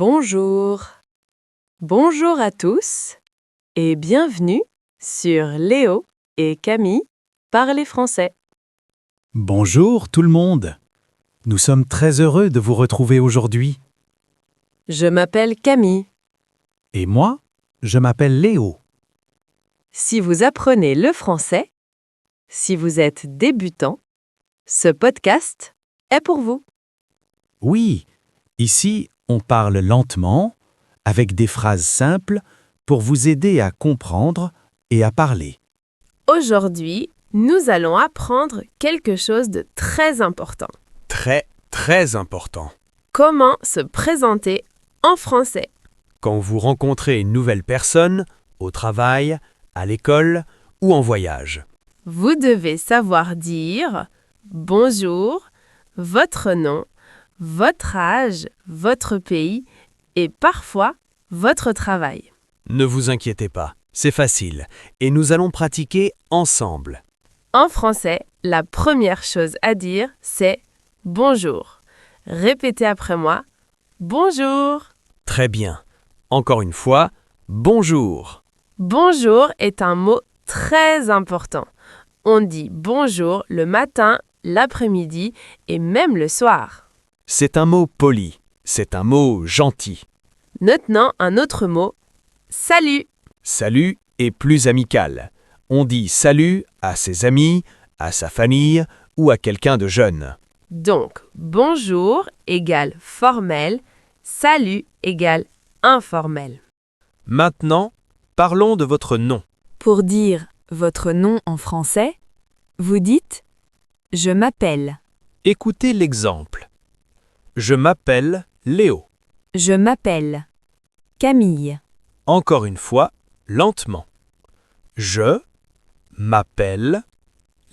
Bonjour. Bonjour à tous et bienvenue sur Léo et Camille Parlez français. Bonjour tout le monde. Nous sommes très heureux de vous retrouver aujourd'hui. Je m'appelle Camille. Et moi, je m'appelle Léo. Si vous apprenez le français, si vous êtes débutant, ce podcast est pour vous. Oui, ici, on parle lentement, avec des phrases simples, pour vous aider à comprendre et à parler. Aujourd'hui, nous allons apprendre quelque chose de très important. Très important. Comment se présenter en français. Quand vous rencontrez une nouvelle personne, au travail, à l'école ou en voyage. Vous devez savoir dire bonjour, votre nom, votre âge, votre pays et parfois votre travail. Ne vous inquiétez pas, c'est facile et nous allons pratiquer ensemble. En français, la première chose à dire, c'est bonjour. Répétez après moi. Bonjour. Très bien. Encore une fois, bonjour. Bonjour est un mot très important. On dit bonjour le matin, l'après-midi et même le soir. C'est un mot poli, c'est un mot gentil. Maintenant, un autre mot, salut. Salut est plus amical. On dit salut à ses amis, à sa famille ou à quelqu'un de jeune. Donc, bonjour égale formel, salut égale informel. Maintenant, parlons de votre nom. Pour dire votre nom en français, vous dites « Je m'appelle ». Écoutez l'exemple. Je m'appelle Léo. Je m'appelle Camille. Encore une fois, lentement. Je m'appelle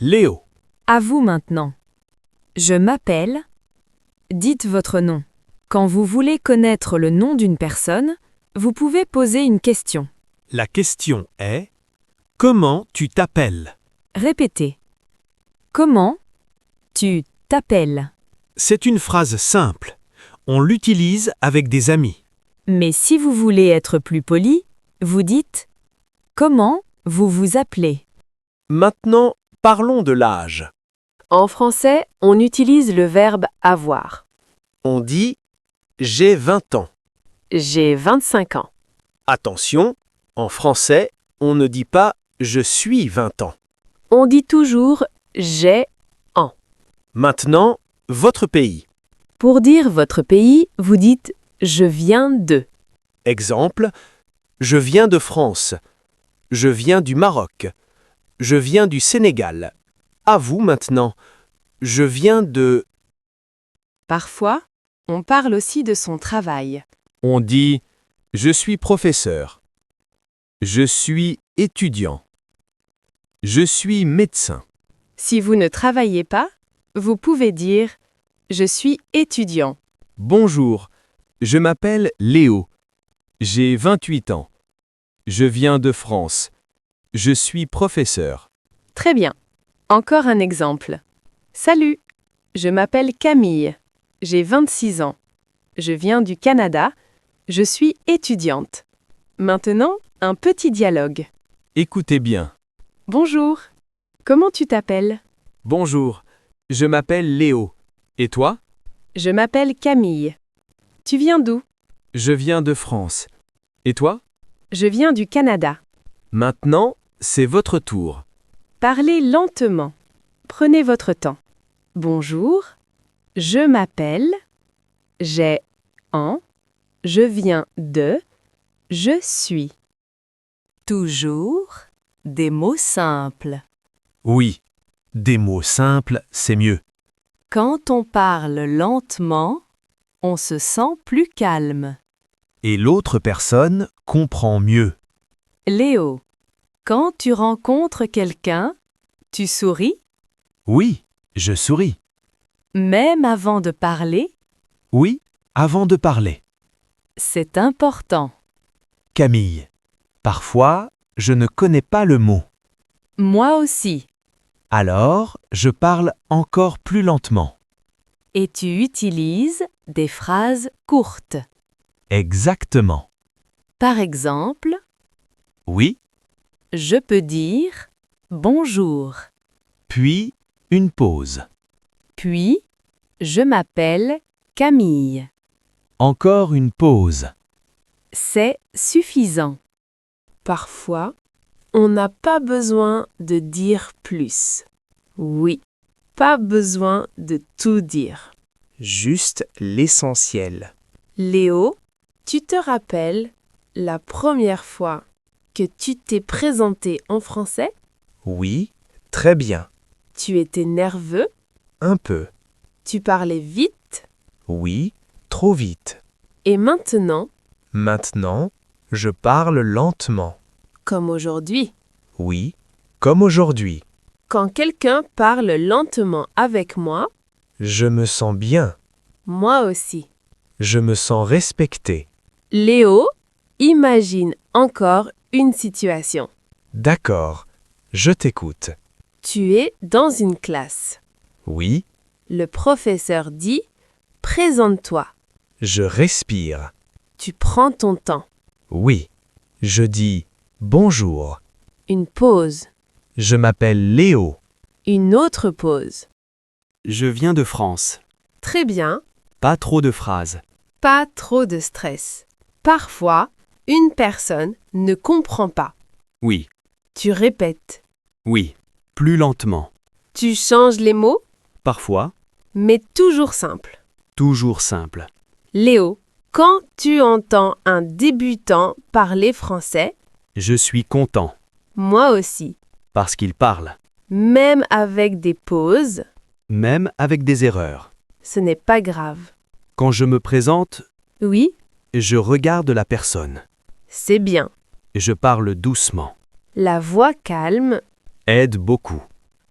Léo. À vous maintenant. Je m'appelle. Dites votre nom. Quand vous voulez connaître le nom d'une personne, vous pouvez poser une question. La question est « Comment tu t'appelles » Répétez. Comment tu t'appelles? C'est une phrase simple. On l'utilise avec des amis. Mais si vous voulez être plus poli, vous dites « Comment vous vous appelez ?» Maintenant, parlons de l'âge. En français, on utilise le verbe avoir. On dit « j'ai 20 ans ». J'ai 25 ans. Attention, en français, on ne dit pas « je suis 20 ans ». On dit toujours j'ai an. Maintenant, votre pays. Pour dire votre pays, vous dites je viens de. Exemple, je viens de France. Je viens du Maroc. Je viens du Sénégal. À vous maintenant. Je viens de... Parfois, on parle aussi de son travail. On dit « je suis professeur ». Je suis étudiant. Je suis médecin. Si vous ne travaillez pas, vous pouvez dire je suis étudiant. Bonjour, je m'appelle Léo. J'ai 28 ans. Je viens de France. Je suis professeur. Très bien. Encore un exemple. Salut, je m'appelle Camille. J'ai 26 ans. Je viens du Canada. Je suis étudiante. Maintenant, un petit dialogue. Écoutez bien. Bonjour. Comment tu t'appelles? Bonjour, je m'appelle Léo. Et toi? Je m'appelle Camille. Tu viens d'où? Je viens de France. Et toi? Je viens du Canada. Maintenant, c'est votre tour. Parlez lentement. Prenez votre temps. Bonjour. Je m'appelle. J'ai un. Je viens de. Je suis. Toujours des mots simples. Oui, des mots simples, c'est mieux. Quand on parle lentement, on se sent plus calme. Et l'autre personne comprend mieux. Léo, quand tu rencontres quelqu'un, tu souris, Oui, je souris. même avant de parler, Oui, avant de parler. c'est important. Camille. Parfois, je ne connais pas le mot. Moi aussi. Alors, je parle encore plus lentement. Et tu utilises des phrases courtes. Exactement. Par exemple, Oui, je peux dire bonjour. puis une pause. Puis, je m'appelle Camille. Encore une pause. C'est suffisant. Parfois, on n'a pas besoin de dire plus. Oui, pas besoin de tout dire. Juste l'essentiel. Léo, tu te rappelles la première fois que tu t'es présenté en français? Oui, très bien. Tu étais nerveux? Un peu. Tu parlais vite? Oui, trop vite. Et maintenant, Maintenant, je parle lentement. comme aujourd'hui, Oui, comme aujourd'hui. quand quelqu'un parle lentement avec moi, Je me sens bien. moi aussi. Je me sens respecté. Léo, imagine encore une situation. D'accord, je t'écoute. Tu es dans une classe. Oui, Le professeur dit « Présente-toi ». je respire. Tu prends ton temps. Oui, je dis bonjour. Une pause. Je m'appelle Léo. Une autre pause. Je viens de France. Très bien. Pas trop de phrases. Pas trop de stress. Parfois, une personne ne comprend pas. Oui, Tu répètes. oui. Plus lentement. Tu changes les mots, Parfois, mais toujours simple. toujours simple. Léo, quand tu entends un débutant parler français, Je suis content. moi aussi, Parce qu'il parle. même avec des pauses, Même avec des erreurs. ce n'est pas grave. Quand je me présente, Oui, je regarde la personne. c'est bien. Je parle doucement. La voix calme, Aide beaucoup.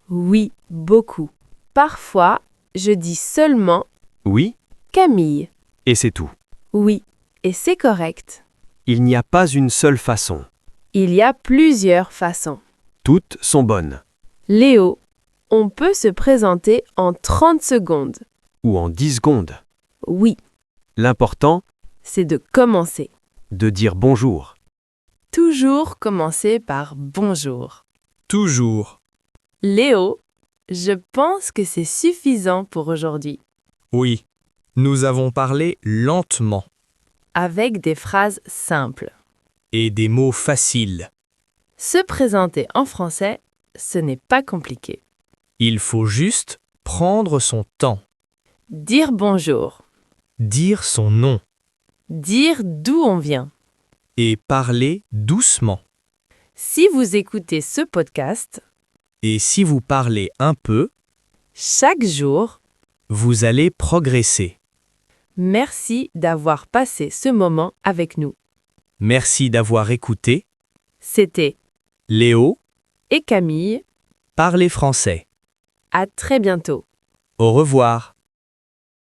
oui, beaucoup. Parfois, je dis seulement Oui, Camille. et c'est tout. Oui, et c'est correct. Il n'y a pas une seule façon. Il y a plusieurs façons. Toutes sont bonnes. Léo, on peut se présenter en 30 secondes. Ou en 10 secondes. Oui, L'important, c'est de commencer. de dire bonjour. Toujours commencer par bonjour. Toujours. Léo, je pense que c'est suffisant pour aujourd'hui. Oui. Nous avons parlé lentement Avec des phrases simples. et des mots faciles. Se présenter en français, ce n'est pas compliqué. Il faut juste prendre son temps, Dire bonjour. dire son nom Dire d'où on vient. et parler doucement. Si vous écoutez ce podcast, Et si vous parlez un peu, chaque jour, vous allez progresser. merci d'avoir passé ce moment avec nous. Merci d'avoir écouté. C'était Léo, et Camille. parlez français. À très bientôt. Au revoir.